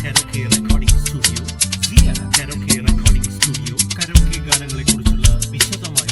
Karaoke recording studio, സിയ karaoke recording studio. Karaoke ഗാനങ്ങളെ കുറിച്ചുള്ള വിശദമായ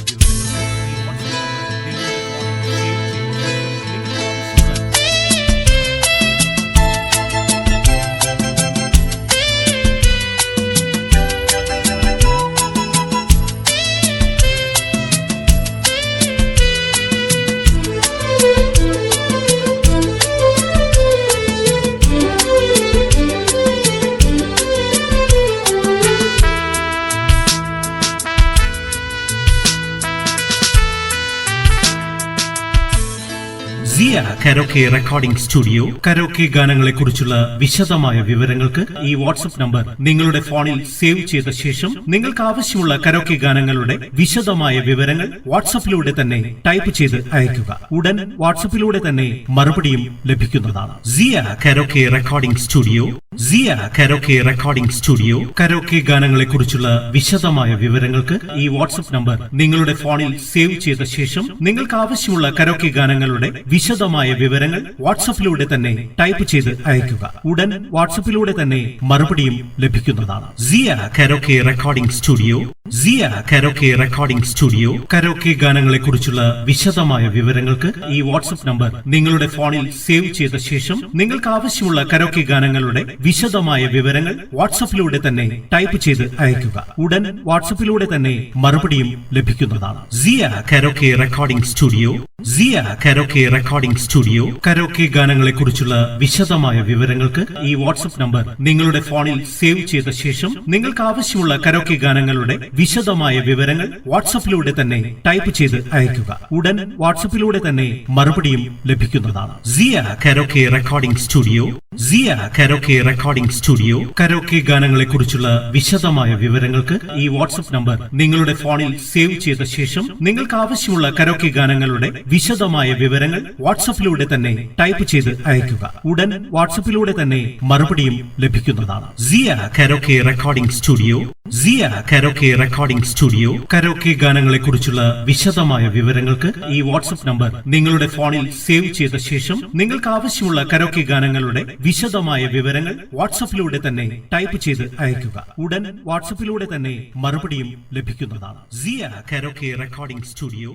സിയ karaoke recording studio. Karaoke ഗാനങ്ങളെ കുറിച്ചുള്ള വിശദമായ വിവരങ്ങൾക്ക് ഈ വാട്സ്ആപ്പ് നമ്പർ നിങ്ങളുടെ ഫോണിൽ സേവ് ചെയ്ത ശേഷം നിങ്ങൾക്ക് ആവശ്യമുള്ള കരോക്കെ ഗാനങ്ങളുടെ വിശദമായ വിവരങ്ങൾ വാട്സ്ആപ്പിലൂടെ തന്നെ ടൈപ്പ് ചെയ്ത് അയയ്ക്കുക. ഉടൻ വാട്സ്ആപ്പിലൂടെ തന്നെ മറുപടിയും ലഭിക്കുന്നതാണ്. സിയ കരോക്കെ റെക്കോർഡിംഗ് സ്റ്റുഡിയോ, സിയ കരോക്കെ റെക്കോർഡിംഗ് സ്റ്റുഡിയോ. കരോക്കെ ഗാനങ്ങളെ കുറിച്ചുള്ള വിശദമായ വിവരങ്ങൾക്ക് ഈ വാട്സ്ആപ്പ് നമ്പർ നിങ്ങളുടെ ഫോണിൽ സേവ് ചെയ്ത ശേഷം നിങ്ങൾക്ക് ആവശ്യമുള്ള കരോക്കെ ഗാനങ്ങളുടെ വിശദമായ വിവരങ്ങൾ വാട്സ്ആപ്പിലൂടെ തന്നെ ടൈപ്പ് ചെയ്ത് അയയ്ക്കുക. ഉടൻ വാട്സ്ആപ്പിലൂടെ തന്നെ മറുപടിയും ലഭിക്കുന്നതാണ്. സിയ കരോക്കെ റെക്കോർഡിംഗ് സ്റ്റുഡിയോ, സിയ കരോക്കെ റെക്കോർഡിംഗ് സ്റ്റുഡിയോ. കരോക്കെ ഗാനങ്ങളെ കുറിച്ചുള്ള വിശദമായ വിവരങ്ങൾക്ക് ഈ വാട്സ്ആപ്പ് നമ്പർ നിങ്ങളുടെ ഫോണിൽ സേവ് ചെയ്ത ശേഷം നിങ്ങൾക്ക് ആവശ്യമുള്ള കരോക്കെ ഗാനങ്ങളുടെ വിശദമായ വിവരങ്ങൾ വാട്സ്ആപ്പിലൂടെ തന്നെ ടൈപ്പ് ചെയ്ത് അയയ്ക്കുക. ഉടൻ വാട്സ്ആപ്പിലൂടെ തന്നെ മറുപടിയും ലഭിക്കുന്നതാണ്. സിയ കരോക്കെ റെക്കോർഡിംഗ് സ്റ്റുഡിയോ, സിയ കരോക്കെ റെക്കോർഡിംഗ് സ്റ്റുഡിയോ. കരോക്കെ ഗാനങ്ങളെ കുറിച്ചുള്ള വിശദമായ വിവരങ്ങൾക്ക് ഈ വാട്സ്ആപ്പ് നമ്പർ നിങ്ങളുടെ ഫോണിൽ സേവ് ചെയ്ത ശേഷം നിങ്ങൾക്ക് ആവശ്യമുള്ള കരോക്കെ ഗാനങ്ങളുടെ വിശദമായ വിവരങ്ങൾ വാട്സ്ആപ്പിലൂടെ തന്നെ ടൈപ്പ് ചെയ്ത് അയയ്ക്കുക. ഉടൻ വാട്സ്ആപ്പിലൂടെ തന്നെ മറുപടിയും ലഭിക്കുന്നതാണ്. സിയ കരോക്കെ റെക്കോർഡിംഗ് സ്റ്റുഡിയോ, സിയ കരോക്കെ റെക്കോർഡിംഗ് സ്റ്റുഡിയോ. കരോക്കെ ഗാനങ്ങളെ കുറിച്ചുള്ള വിശദമായ വിവരങ്ങൾക്ക് ഈ വാട്സ്ആപ്പ് നമ്പർ നിങ്ങളുടെ ഫോണിൽ സേവ് ചെയ്ത ശേഷം നിങ്ങൾക്ക് ആവശ്യമുള്ള കരോക്കെ ഗാനങ്ങളുടെ വിശദമായ വിവരങ്ങൾ വാട്സ്ആപ്പിലൂടെ തന്നെ ടൈപ്പ് ചെയ്ത് അയയ്ക്കുക. ഉടൻ വാട്സ്ആപ്പിലൂടെ തന്നെ മറുപടിയും ലഭിക്കുന്നതാണ്. സിയ കരോക്കെ റെക്കോർഡിംഗ് സ്റ്റുഡിയോ, സിയ കരോക്കെ റെക്കോർഡിംഗ് സ്റ്റുഡിയോ. കരോക്കെ ഗാനങ്ങളെ കുറിച്ചുള്ള വിശദമായ വിവരങ്ങൾക്ക് ഈ വാട്സ്ആപ്പ് നമ്പർ നിങ്ങളുടെ ഫോണിൽ സേവ് ചെയ്ത ശേഷം നിങ്ങൾക്ക് ആവശ്യമുള്ള കരോക്കെ ഗാനങ്ങളുടെ വിശദമായ വിവരങ്ങൾ വാട്സ്ആപ്പിലൂടെ തന്നെ ടൈപ്പ് ചെയ്ത് അയയ്ക്കുക. ഉടൻ വാട്സ്ആപ്പിലൂടെ തന്നെ മറുപടിയും ലഭിക്കുന്നതാണ്. സിയ കരോക്കെ റെക്കോർഡിംഗ് സ്റ്റുഡിയോ.